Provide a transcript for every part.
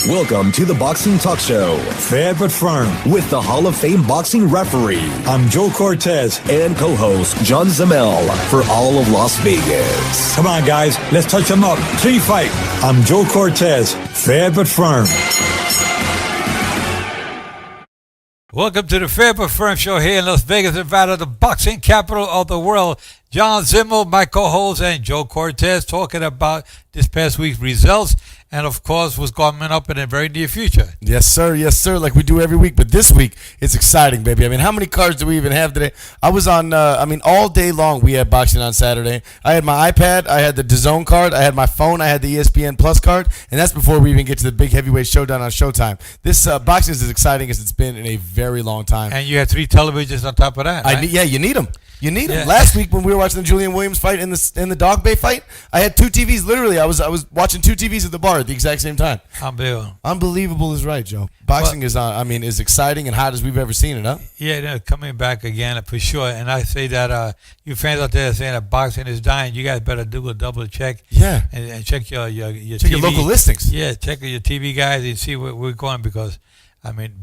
Welcome to the Boxing Talk Show. Fair but firm. With the Hall of Fame boxing referee. I'm Joe Cortez. And co-host John Zamel for all of Las Vegas. Come on, guys. Let's touch them up. 3 fight. I'm Joe Cortez. Fair but firm. Welcome to the Fair but Firm Show here in Las Vegas, Nevada, the boxing capital of the world. John Zimmel, my co-host, and Joe Cortez talking about this past week's results and, of course, what's coming up in the very near future. Yes, sir. Yes, sir. Like we do every week. But this week, it's exciting, baby. I mean, how many cards do we even have today? I was on, all day long we had boxing on Saturday. I had my iPad. I had the DAZN card. I had my phone. I had the ESPN Plus card. And that's before we even get to the big heavyweight showdown on Showtime. This boxing is as exciting as it's been in a very long time. And you had 3 televisions on top of that, right? You need them. You need them. Last week when we were watching the Julian Williams fight in the Dog Bay fight, I had 2 TVs. Literally, I was watching 2 TVs at the bar at the exact same time. Unbelievable is right, Joe. Boxing is as exciting and hot as we've ever seen it, huh? Yeah, coming back again for sure. And I say that you fans out there saying that boxing is dying, you guys better do a double check. Yeah. And check your check TV. Your local listings. Yeah, check your TV guys and see where we're going because,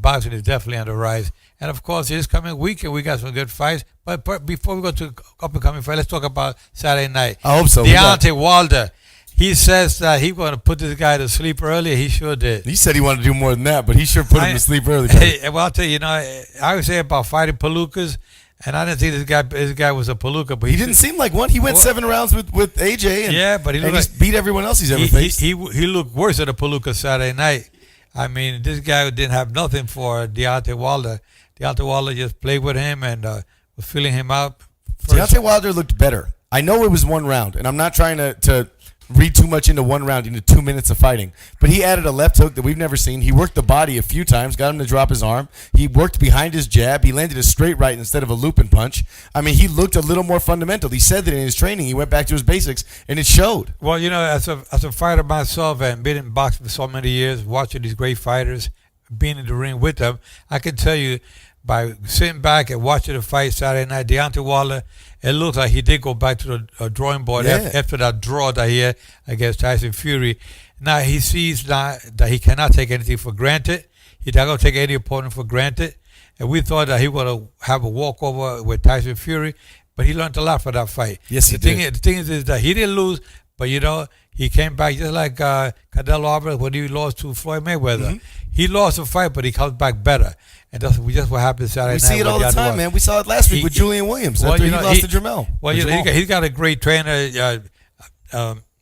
boxing is definitely on the rise. And, of course, this coming weekend, we got some good fights. But before we go to up-and-coming fight, let's talk about Saturday night. I hope so. Deontay Wilder, he says that he's going to put this guy to sleep early. He sure did. He said he wanted to do more than that, but he sure put him to sleep early. Well, I'll tell you, I always say about fighting palookas, and I didn't think this guy was a palooka. But he didn't seem like one. He went 7 rounds with AJ. But he just beat everyone else he's ever faced. He looked worse at a palooka Saturday night. This guy didn't have nothing for Deontay Wilder. Deontay Wilder just played with him and was feeling him out. Deontay Wilder looked better. I know it was 1 round, and I'm not trying to read too much into 1 round, into 2 minutes of fighting. But he added a left hook that we've never seen. He worked the body a few times, got him to drop his arm. He worked behind his jab. He landed a straight right instead of a looping punch. He looked a little more fundamental. He said that in his training he went back to his basics, and it showed. Well, as a fighter myself and being in boxing for so many years, watching these great fighters, being in the ring with them, I can tell you by sitting back and watching the fight Saturday night, Deontay Wilder, it looks like he did go back to the drawing board after that draw that he had against Tyson Fury. Now he sees now that he cannot take anything for granted. He's not going to take any opponent for granted. And we thought that he would have a walkover with Tyson Fury, but he learned a lot from that fight. Yes, he did. The thing is that he didn't lose, but he came back just like Canelo Alvarez when he lost to Floyd Mayweather. Mm-hmm. He lost the fight, but he comes back better. And that's just what happened Saturday night. We see it all the time, man. We saw it last week with Julian Williams after he lost to Jermell. Well, he's got a great trainer,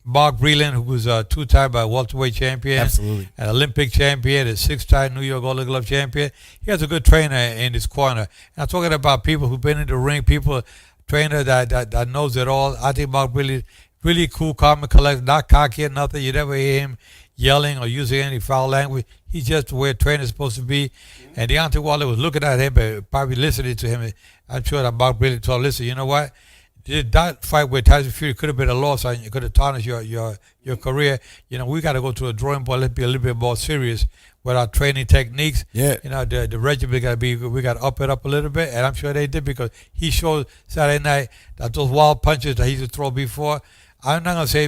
Mark Breland, who was a 2-time welterweight champion. Absolutely. An Olympic champion, a 6-time New York Golden Glove champion. He has a good trainer in his corner. And I'm talking about people who've been in the ring, trainer that knows it all. I think Mark Breland, really cool, calm and collected, not cocky or nothing. You never hear him yelling or using any foul language. He's just the way a trainer's supposed to be. And Deontay Wilder was looking at him, but probably listening to him. I'm sure that Mark really told, listen, you know what? That fight with Tyson Fury could have been a loss, and it could have tarnished your career. We got to go to a drawing board. Let's be a little bit more serious with our training techniques. Yeah. The regimen got to be, we got to up it up a little bit, and I'm sure they did because he showed Saturday night that those wild punches that he used to throw before. I'm not gonna say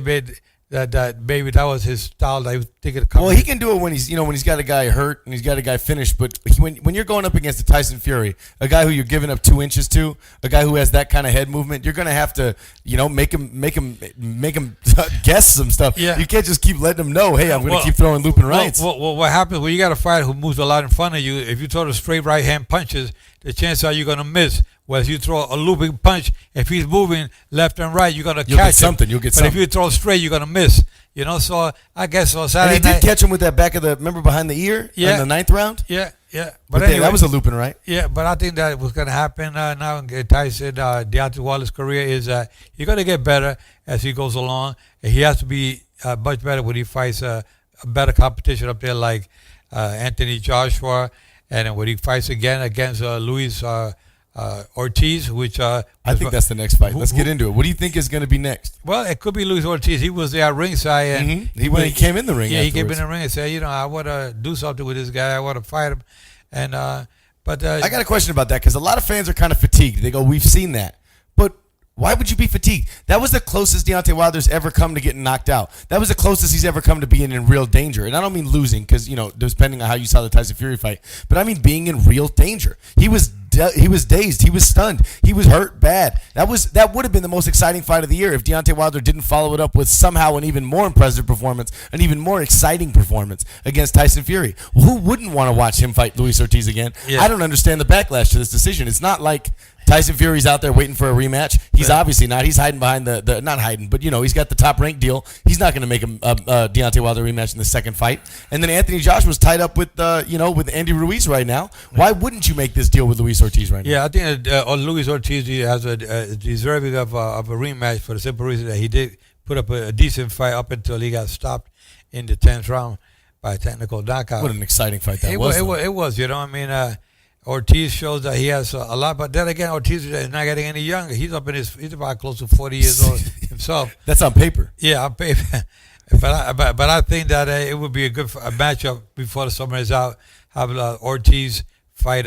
that maybe that was his style that he was thinking. Well, he can do it when he's got a guy hurt and he's got a guy finished. But when you're going up against a Tyson Fury, a guy who you're giving up 2 inches to, a guy who has that kind of head movement, you're gonna have to make him guess some stuff. Yeah. You can't just keep letting him know, hey, I'm gonna keep throwing looping rights. Well, what happens when you got a fighter who moves a lot in front of you? If you throw the straight right hand punches, the chances are you're gonna miss. Whereas you throw a looping punch, if he's moving left and right, you're gonna catch him. You'll get but something. If you throw straight, you're gonna miss. So I guess on Saturday night. And he did catch him with that back of remember behind the ear in the 9th round? Yeah. But anyway, that was a looping, right? Yeah, but I think that what's going to happen now in Tyson, Deontay Wilder's career is he's going to get better as he goes along. And he has to be much better when he fights a better competition up there like Anthony Joshua. And then when he fights again against Luis Ortiz, which I think that's the next fight. Let's get into it. What do you think is going to be next? Well, it could be Luis Ortiz. He was there at ringside, and he came in the ring. Yeah, afterwards. He came in the ring and said, I want to do something with this guy. I want to fight him. And I got a question about that because a lot of fans are kind of fatigued. They go, "We've seen that," but Why would you be fatigued? That was the closest Deontay Wilder's ever come to getting knocked out. That was the closest he's ever come to being in real danger. And I don't mean losing because, depending on how you saw the Tyson Fury fight, but I mean being in real danger. He was dazed. He was stunned. He was hurt bad. That would have been the most exciting fight of the year if Deontay Wilder didn't follow it up with somehow an even more impressive performance, an even more exciting performance against Tyson Fury. Who wouldn't want to watch him fight Luis Ortiz again? Yeah. I don't understand the backlash to this decision. It's not like Tyson Fury's out there waiting for a rematch. He's obviously not. He's hiding behind the not hiding, but he's got the top rank deal. He's not going to make a Deontay Wilder rematch in the second fight. And then Anthony Joshua's tied up with with Andy Ruiz right now. Why wouldn't you make this deal with Luis Ortiz right now? Yeah, I think Luis Ortiz has deserving of a rematch for the simple reason that he did put up a decent fight up until he got stopped in the 10th round by a technical knockout. What an exciting fight that was. It was. Ortiz shows that he has a lot, but then again, Ortiz is not getting any younger. He's about close to 40 years old himself. That's on paper. Yeah, on paper. but I think that it would be a good matchup before the summer is out. Have Ortiz fight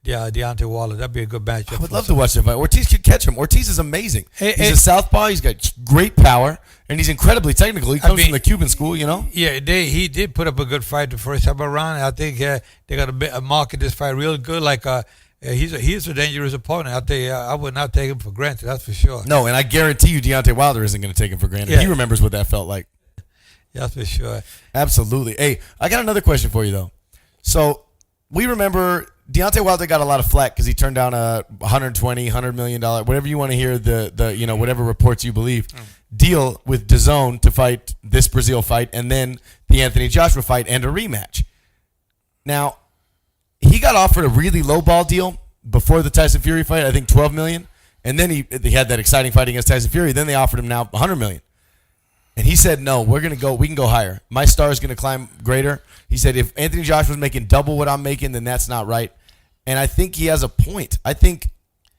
Deontay Wilder. That'd be a good matchup. I would love to watch that fight. Ortiz could catch him. Ortiz is amazing. He's a southpaw. He's got great power, and he's incredibly technical. He comes from the Cuban school, Yeah, he did put up a good fight the first time around. I think they're going to market this fight real good. He's a dangerous opponent. I tell you, I would not take him for granted. That's for sure. No, and I guarantee you, Deontay Wilder isn't going to take him for granted. Yeah. He remembers what that felt like. That's for sure. Absolutely. Hey, I got another question for you though. So we remember Deontay Wilder got a lot of flack because he turned down a $100 million, whatever you want to hear, the whatever reports you believe, deal with DAZN to fight this Brazil fight and then the Anthony Joshua fight and a rematch. Now, he got offered a really low ball deal before the Tyson Fury fight, I think $12 million, and then he had that exciting fight against Tyson Fury. Then they offered him now $100 million. And he said, no, we can go higher. My star is going to climb greater. He said, if Anthony Joshua's making double what I'm making, then that's not right. And I think he has a point. I think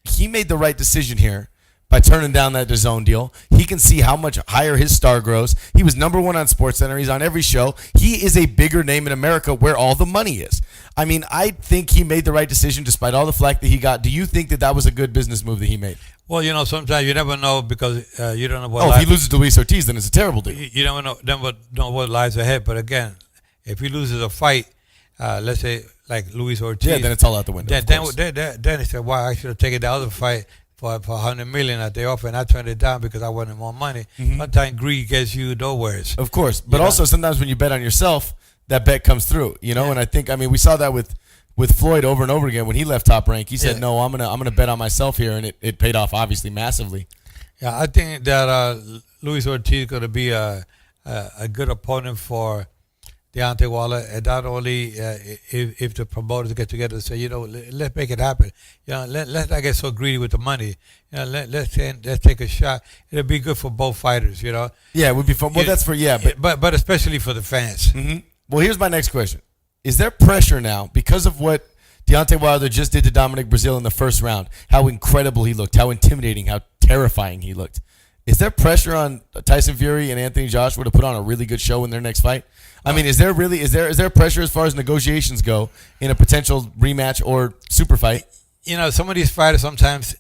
he made the right decision here by turning down that DAZN deal. He can see how much higher his star grows. He was number one on SportsCenter. He's on every show. He is a bigger name in America where all the money is. I mean, I think he made the right decision despite all the flack that he got. Do you think that was a good business move that he made? Well, sometimes you never know because you don't know what. Oh, if he loses to Luis Ortiz, then it's a terrible deal. You never know what lies ahead. But again, if he loses a fight, let's say like Luis Ortiz, yeah, then it's all out the window. Then he said, "Wow, I should have taken the other fight for $100 million that they offered, and I turned it down because I wanted more money." Mm-hmm. Sometimes greed gets you nowheres. Of course, but also sometimes when you bet on yourself, that bet comes through. And I think we saw that with Floyd over and over again when he left Top Rank. He said, "No, I'm gonna bet on myself here," and it paid off obviously massively. Yeah, I think that Luis Ortiz is going to be a good opponent for Deontay Wilder, and not only if the promoters get together and say, let's make it happen. Let's not get so greedy with the money. Let's take a shot. It'll be good for both fighters. Yeah, it would be fun. Well, that's for but especially for the fans. Mm-hmm. Well, here's my next question. Is there pressure now because of what Deontay Wilder just did to Dominic Breazeale in the first round? How incredible he looked, how intimidating, how terrifying he looked. Is there pressure on Tyson Fury and Anthony Joshua to put on a really good show in their next fight? I mean, is there pressure as far as negotiations go in a potential rematch or super fight? Some of these fighters sometimes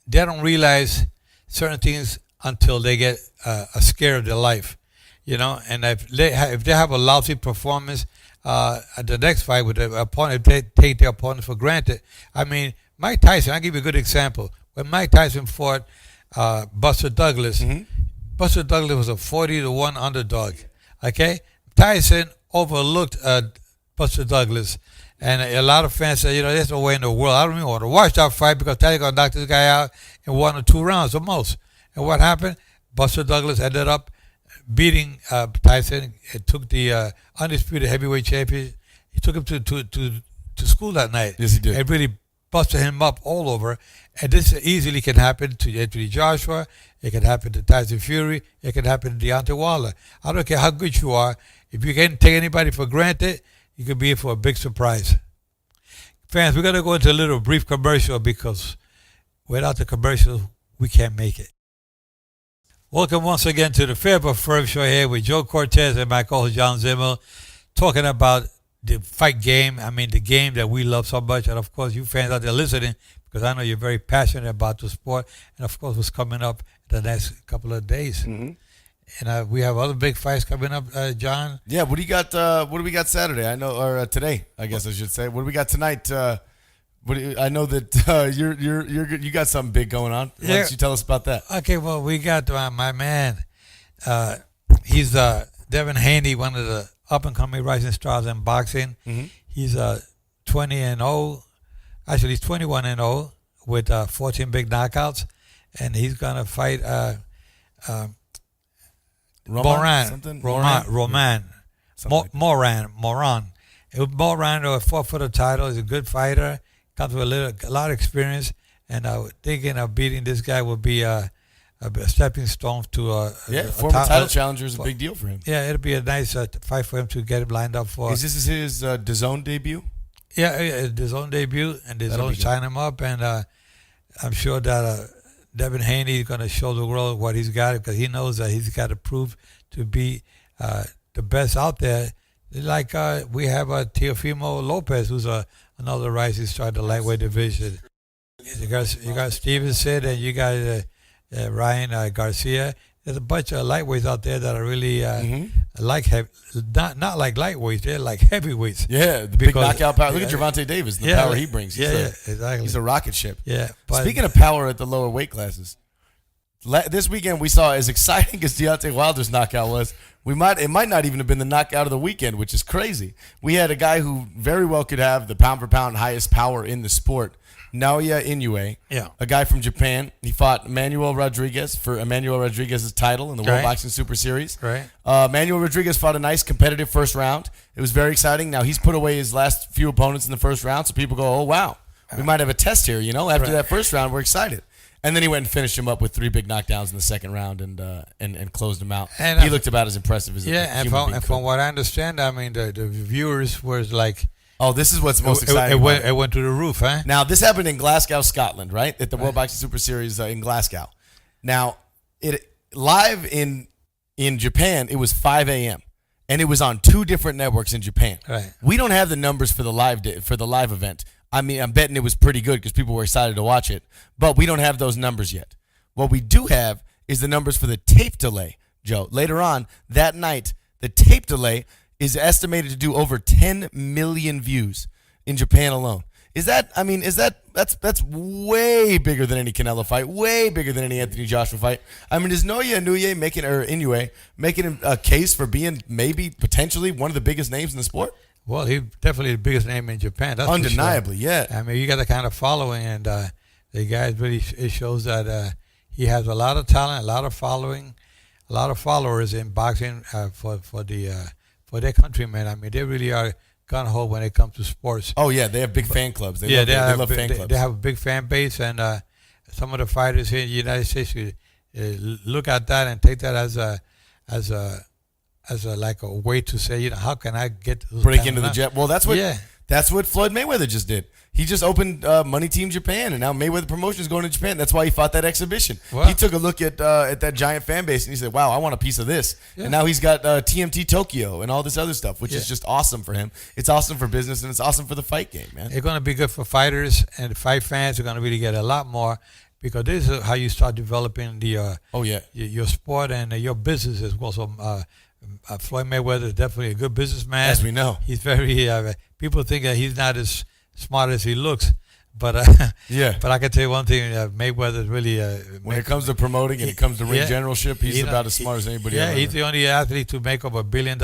they don't realize certain things until they get a scare of their life. And if they have a lousy performance at the next fight with the opponent, they take their opponent for granted. I mean, Mike Tyson, I'll give you a good example. When Mike Tyson fought Buster Douglas, Buster Douglas was a 40-1 underdog. Okay? Tyson overlooked Buster Douglas. And a lot of fans say, there's no way in the world. I don't even want to watch that fight because Tyson going to knock this guy out in 1 or 2 rounds or most. And what happened? Buster Douglas ended up beating Tyson. It took the undisputed heavyweight champion. He took him to school that night. Yes, he did. And really busted him up all over. And this easily can happen to Anthony Joshua. It can happen to Tyson Fury. It can happen to Deontay Wilder. I don't care how good you are. If you can't take anybody for granted, you could be in for a big surprise. Fans, we're going to go into a little brief commercial because without the commercial, we can't make it. Welcome once again to the Fair but Firm Show here with Joe Cortez and my co-host John Zimmel, talking about the fight game. I mean, the game that we love so much. And, of course, you fans out there listening because I know you're very passionate about the sport, and of course, what's coming up the next couple of days. Mm-hmm. And we have other big fights coming up, John. Yeah, what do you got? What do we got Saturday? I know, or today, I guess I should say. What do we got tonight? I know that you got something big going on. Why don't you tell us about that? Okay, well, we got my man. He's Devin Haney, one of the up-and-coming rising stars in boxing. Mm-hmm. He's 20-0. Actually, he's 21-0 with 14 big knockouts, and he's gonna fight Moran. Moran fought for the title. He's a good fighter. Comes with a lot of experience, and thinking of beating this guy will be a stepping stone to former title challenger is a big deal for him. Yeah, it'll be a nice fight for him to get him lined up for. Is this his DAZN debut? Yeah, his own debut, and DAZN sign him up, and I'm sure that Devin Haney is going to show the world what he's got, because he knows that he's got to prove to be the best out there. Like we have Teofimo Lopez, who's another rising star in the lightweight division. You got Stevenson, and you got Ryan Garcia. There's a bunch of lightweights out there that are really like not like lightweights. They're like heavyweights. Yeah, the big knockout power. Look at Gervonta Davis, the power he brings. Exactly. He's a rocket ship. Yeah. Speaking of power at the lower weight classes, this weekend we saw, as exciting as Deontay Wilder's knockout was, it might not even have been the knockout of the weekend, which is crazy. We had a guy who very well could have the pound-for-pound highest power in the sport, Naoya Inoue, a guy from Japan. He fought Manuel Rodriguez for Manuel Rodriguez's title in the World Boxing Super Series. Right. Manuel Rodriguez fought a nice competitive first round. It was very exciting. Now, he's put away his last few opponents in the first round, so people go, oh, wow, we might have a test here. After that first round, we're excited. And then he went and finished him up with 3 big knockdowns in the second round and closed him out. And he looked about as impressive as from what I understand, I mean, the viewers were like, oh, this is what's most exciting. It went to the roof, huh? Now, this happened in Glasgow, Scotland, right? At the World Boxing Super Series in Glasgow. Now, live in Japan, it was 5 a.m. And it was on 2 different networks in Japan. Right. We don't have the numbers for the live event. I mean, I'm betting it was pretty good because people were excited to watch it. But we don't have those numbers yet. What we do have is the numbers for the tape delay, Joe. Later on that night, the tape delay is estimated to do over 10 million views in Japan alone. That's way bigger than any Canelo fight, way bigger than any Anthony Joshua fight. I mean, is Inoue making a case for being potentially one of the biggest names in the sport? Well, he's definitely the biggest name in Japan. That's undeniably, yeah. I mean, you got the kind of following, and the guy really it shows that he has a lot of talent, a lot of following, a lot of followers in boxing for their countrymen. I mean, they really are gun ho when it comes to sports. Oh yeah, they have big fan clubs. They love fan clubs. They have a big fan base, and some of the fighters here in the United States look at that and take that as a like a way to say, how can I break into the jet? Well, that's what Floyd Mayweather just did. He just opened Money Team Japan, and now Mayweather Promotions is going to Japan. That's why he fought that exhibition. Wow. He took a look at that giant fan base, and he said, wow, I want a piece of this. Yeah. And now he's got TMT Tokyo and all this other stuff, which is just awesome for him. It's awesome for business, and it's awesome for the fight game, man. It's going to be good for fighters, and the fight fans are going to really get a lot more, because this is how you start developing your sport and your business as well. So Floyd Mayweather is definitely a good businessman. As we know. He's very, people think that he's not as smart as he looks. But but I can tell you one thing, Mayweather is really... when it comes to promoting and it comes to ring generalship, he's about as smart as anybody else. Yeah, he's the only athlete to make over $1 billion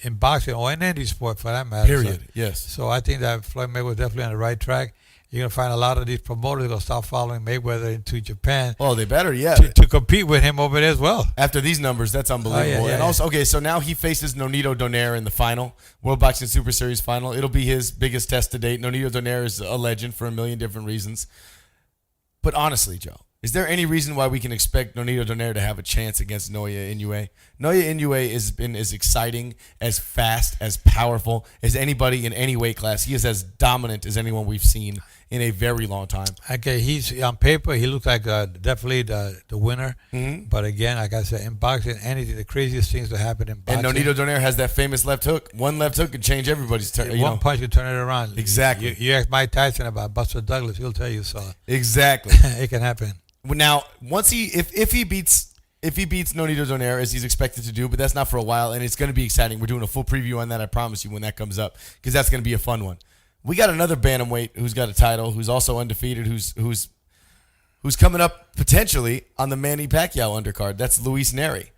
in boxing or in any sport for that matter. Period, yes. So I think that Floyd Mayweather is definitely on the right track. You're going to find a lot of these promoters going to start following Mayweather into Japan. Oh, they better, yeah. To compete with him over there as well. After these numbers, that's unbelievable. Also, so now he faces Nonito Donaire in the final, World Boxing Super Series final. It'll be his biggest test to date. Nonito Donaire is a legend for a million different reasons. But honestly, Joe, is there any reason why we can expect Nonito Donaire to have a chance against Naoya Inoue? Naoya Inoue has been as exciting, as fast, as powerful as anybody in any weight class. He is as dominant as anyone we've seen in a very long time. Okay, he's on paper. He looks like definitely the winner. Mm-hmm. But again, like I said, in boxing, anything the craziest things that happen in boxing. And Nonito Donaire has that famous left hook. One left hook can change everybody's turn. One punch can turn it around. Exactly. You ask Mike Tyson about Buster Douglas, he'll tell you so. Exactly. It can happen. Now, once if he beats Nonito Donaire, as he's expected to do, but that's not for a while, and it's going to be exciting. We're doing a full preview on that, I promise you, when that comes up, because that's going to be a fun one. We got another bantamweight who's got a title, who's also undefeated, who's coming up potentially on the Manny Pacquiao undercard. That's Luis Neri,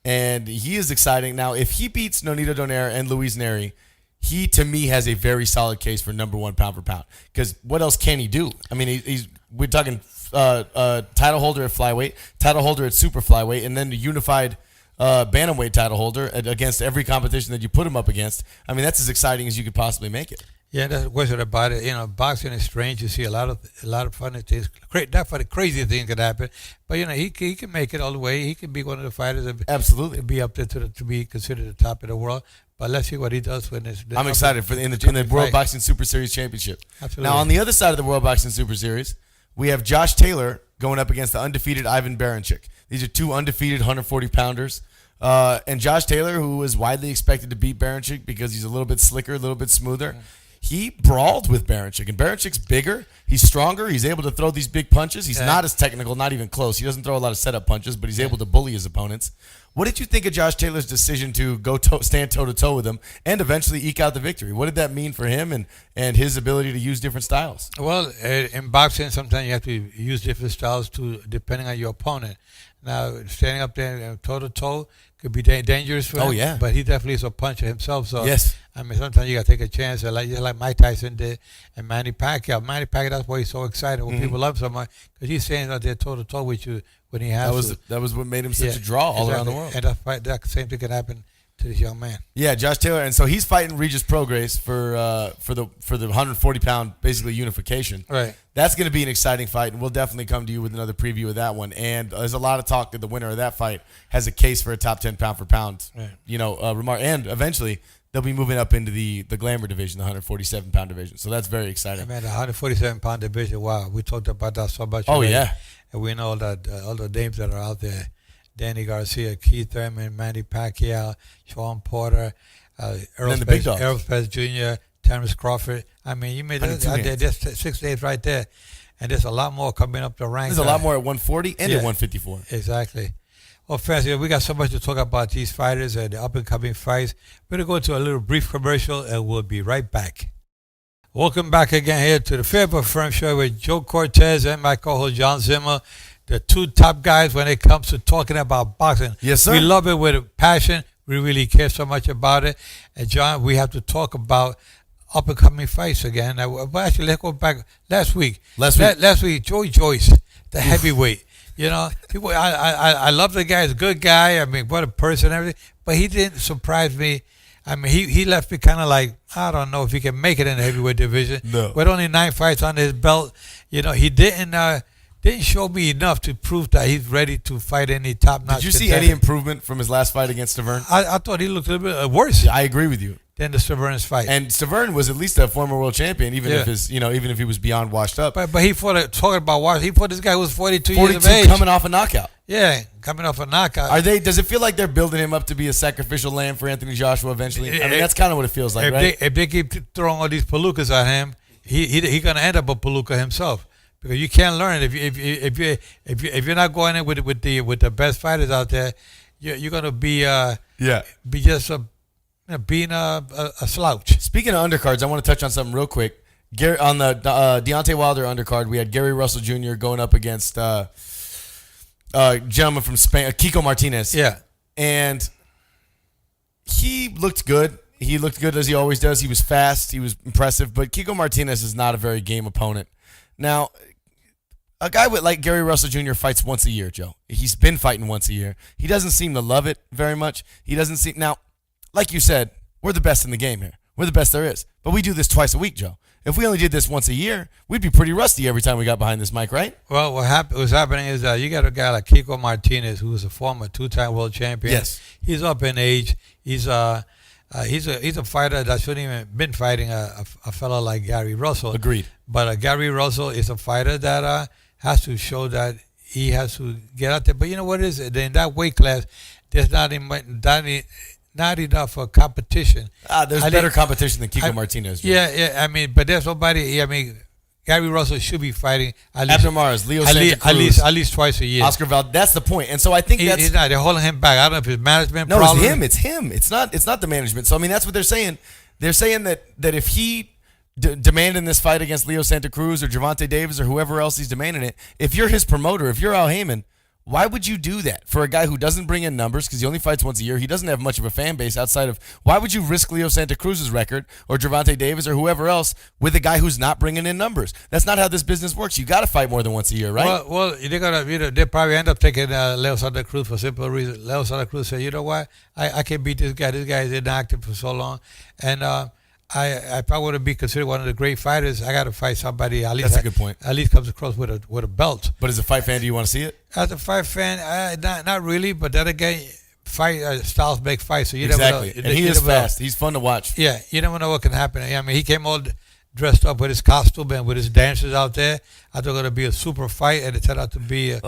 and he is exciting. Now, if he beats Nonito Donaire and Luis Neri, he to me has a very solid case for number one pound for pound. Because what else can he do? I mean, we're talking title holder at flyweight, title holder at super flyweight, and then the unified bantamweight title holder against every competition that you put him up against. I mean, that's as exciting as you could possibly make it. Yeah, that's a question about it. You know, boxing is strange. You see a lot of funny things. Definitely crazy things can happen. But you know, he can make it all the way. He can be one of the fighters that Absolutely be up there to be considered the top of the world. But let's see what he does when it's. I'm excited for in the World Boxing Super Series Championship. Absolutely. Now, on the other side of the World Boxing Super Series, we have Josh Taylor going up against the undefeated Ivan Baranchyk. These are two undefeated 140-pounders. And Josh Taylor, who was widely expected to beat Baranchyk because he's a little bit slicker, a little bit smoother. He brawled with Baranchyk, and Baranchyk's bigger. He's stronger. He's able to throw these big punches. He's not as technical, not even close. He doesn't throw a lot of setup punches, but he's able to bully his opponents. What did you think of Josh Taylor's decision to go stand toe-to-toe with him and eventually eke out the victory? What did that mean for him and his ability to use different styles? Well, in boxing, sometimes you have to use different styles depending on your opponent. Now, standing up there toe-to-toe could be dangerous for him. Oh, yeah. But he definitely is a puncher himself. So, yes. I mean, sometimes you got to take a chance, just like Mike Tyson did and Manny Pacquiao. Manny Pacquiao, that's why he's so excited when people love someone, because he's standing out there toe-to-toe with you when he has to. That was what made him such a draw all around the world. And that same thing can happen to this young man. Yeah, Josh Taylor, and so he's fighting Regis Prograis for the 140-pound basically unification. Right. That's going to be an exciting fight, and we'll definitely come to you with another preview of that one. And there's a lot of talk that the winner of that fight has a case for a top 10 pound for pound. Right. And eventually they'll be moving up into the glamour division, the 147-pound division. So that's very exciting. Man, the 147-pound division. Wow, we talked about that so much. Oh already. yeah. And we know that all the names that are out there. Danny Garcia, Keith Thurman, Manny Pacquiao, Sean Porter, Errol Spence Jr., Terrence Crawford. I mean, you made there's 6 days right there. And there's a lot more coming up the ranks. There's a lot more at 140 and at 154. Exactly. Well, Francis, we got so much to talk about these fighters and the up-and-coming fights. We're going to go to a little brief commercial, and we'll be right back. Welcome back again here to the Fair But Firm Show with Joe Cortez and my co-host John Zimmer, the two top guys when it comes to talking about boxing. Yes, sir. We love it with a passion. We really care so much about it. And, John, we have to talk about up-and-coming fights again. Well, actually, let's go back last week. Last week, Joey Joyce, the heavyweight. You know, people. I love the guy. He's a good guy. I mean, what a person and everything. But he didn't surprise me. I mean, he left me kind of like, I don't know if he can make it in the heavyweight division. No. With only 9 fights on his belt, you know, he didn't show me enough to prove that he's ready to fight any top-notch. Did you see any improvement from his last fight against Stavern? I thought he looked a little bit worse. Yeah, I agree with you. Than the Stavern's fight. And Stavern was at least a former world champion, even if he was beyond washed up. But he fought this guy who was 42 years of age. Coming off a knockout. Yeah, coming off a knockout. Does it feel like they're building him up to be a sacrificial lamb for Anthony Joshua eventually? I mean, that's kind of what it feels like, right? If they keep throwing all these palookas at him, he gonna end up a palooka himself, because you can't learn if you're not going in with the best fighters out there, you're gonna be just being a slouch. Speaking of undercards, I want to touch on something real quick. On the Deontay Wilder undercard, we had Gary Russell Jr. going up against gentleman from Spain, Kiko Martinez. Yeah. And he looked good. He looked good as he always does. He was fast. He was impressive. But Kiko Martinez is not a very game opponent. Now, a guy like Gary Russell Jr. fights once a year, Joe. He's been fighting once a year. He doesn't seem to love it very much. Now, like you said, we're the best in the game here. We're the best there is. But we do this twice a week, Joe. If we only did this once a year, we'd be pretty rusty every time we got behind this mic, right? Well, what's happening is you got a guy like Kiko Martinez, who is a former 2-time world champion. Yes. He's up in age. He's he's a fighter that shouldn't even been fighting a fellow like Gary Russell. Agreed. But Gary Russell is a fighter that has to show that he has to get out there. But you know what it is? In that weight class, there's not enough competition. There's better competition than Kiko Martinez. Jim. Yeah. I mean, but there's nobody. I mean, Gary Russell should be fighting at least, Abner Mares, Leo Santa Cruz, at least twice a year. Oscar Valdez. That's the point. And so I think he's not. They're holding him back. I don't know if it's management. No, problem. it's him. It's not the management. So I mean, that's what they're saying. They're saying that if he demanding this fight against Leo Santa Cruz or Gervonta Davis or whoever else he's demanding it, if you're his promoter, if you're Al Heyman, why would you do that for a guy who doesn't bring in numbers because he only fights once a year? He doesn't have much of a fan base outside of. Why would you risk Leo Santa Cruz's record or Gervonta Davis or whoever else with a guy who's not bringing in numbers? That's not how this business works. You got to fight more than once a year, right? Well, they're gonna, they probably end up taking Leo Santa Cruz for simple reason. Leo Santa Cruz said, you know what, I can't beat this guy. This guy is inactive for so long, and if I want to be considered one of the great fighters, I got to fight somebody. At least That's a good point. At least comes across with a belt. But as a fight fan, do you want to see it? As a fight fan, not really. But then again, fight styles make fights, so you exactly. never know. And he is fast. He's fun to watch. Yeah, you never know what can happen. I mean, he came all dressed up with his costume and with his dancers out there. I thought it was going to be a super fight, and it turned out to be a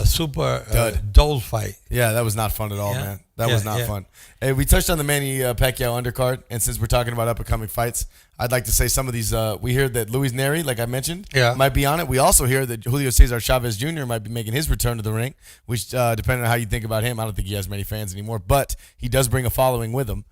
super dull fight. Yeah, that was not fun at all, man. That was not fun. Hey, we touched on the Manny Pacquiao undercard, and since we're talking about up-and-coming fights, I'd like to say some of these. We hear that Luis Neri, like I mentioned, might be on it. We also hear that Julio Cesar Chavez Jr. might be making his return to the ring, which, depending on how you think about him, I don't think he has many fans anymore, but he does bring a following with him.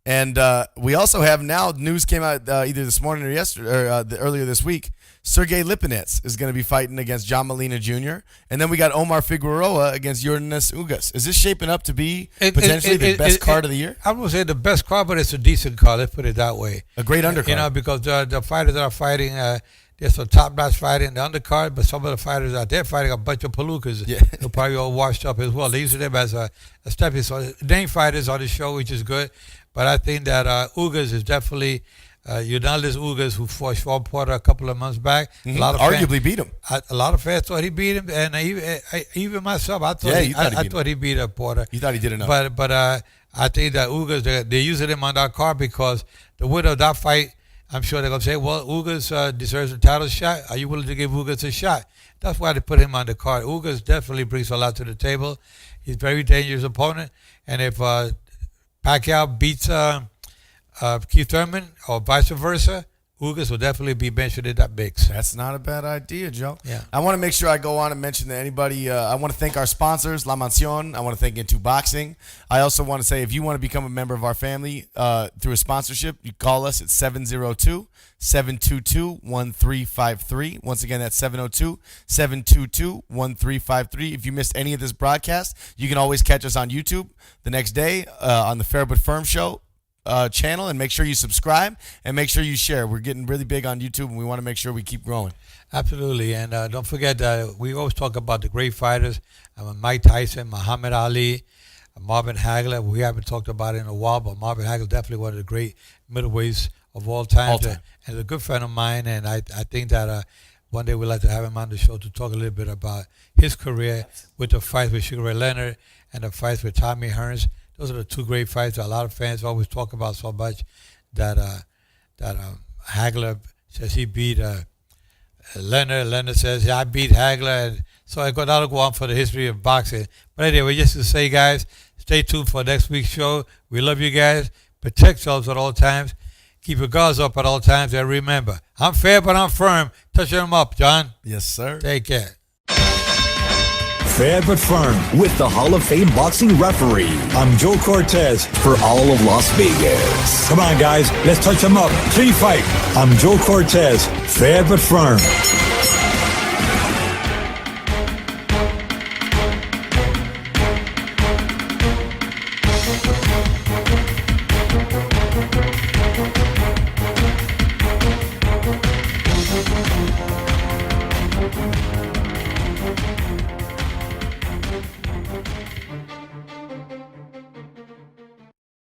And we also have now, news came out either this morning or yesterday, or earlier this week, Sergey Lipinets is going to be fighting against John Molina Jr. And then we got Omar Figueroa against Yordenis Ugas. Is this shaping up to be potentially the best card of the year? I would say the best card, but it's a decent card. Let's put it that way. A great undercard. You know, because the fighters that are fighting, there's some top-notch fighting in the undercard, but some of the fighters out there fighting a bunch of palookas. They're probably all washed up as well. They use them as a stepping stone. Name fighters on the show, which is good. But I think that Ugas is definitely Yordenis Ugas, who fought Sean Porter a couple of months back. A lot of arguably beat him. A lot of fans thought he beat him, and even myself, I thought he beat Porter. You thought he did enough. But I think that Ugas, they're using him on that card because the winner of that fight, I'm sure they're going to say, well, Ugas deserves a title shot. Are you willing to give Ugas a shot? That's why they put him on the card. Ugas definitely brings a lot to the table. He's a very dangerous opponent. And if Pacquiao beats Keith Thurman or vice versa, Ugas will definitely be mentioned in that mix. That's not a bad idea, Joe. Yeah. I want to make sure I go on and mention that anybody, I want to thank our sponsors, La Mansión. I want to thank Into Boxing. I also want to say if you want to become a member of our family through a sponsorship, you call us at 702-722-1353. Once again, that's 702-722-1353. If you missed any of this broadcast, you can always catch us on YouTube the next day on the Fair But Firm Show channel, and make sure you subscribe and make sure you share. We're getting really big on YouTube, and we want to make sure we keep growing. Absolutely, and don't forget that we always talk about the great fighters. Mike Tyson, Muhammad Ali, Marvin Hagler. We haven't talked about it in a while, but Marvin Hagler definitely one of the great middleweights of all time. And a good friend of mine, and I think that one day we'd like to have him on the show to talk a little bit about his career with the fights with Sugar Ray Leonard and the fights with Tommy Hearns. Those are the two great fights that a lot of fans always talk about so much. That Hagler says he beat Leonard. Leonard says, yeah, I beat Hagler. And so that'll go on for the history of boxing. But anyway, just to say, guys, stay tuned for next week's show. We love you guys. Protect yourselves at all times. Keep your guards up at all times. And remember, I'm fair, but I'm firm. Touch them up, John. Yes, sir. Take care. Fair but firm with the Hall of Fame boxing referee. I'm Joe Cortez. For all of Las Vegas. Come on, guys. Let's touch them up. Clean fight. I'm Joe Cortez. Fair but firm.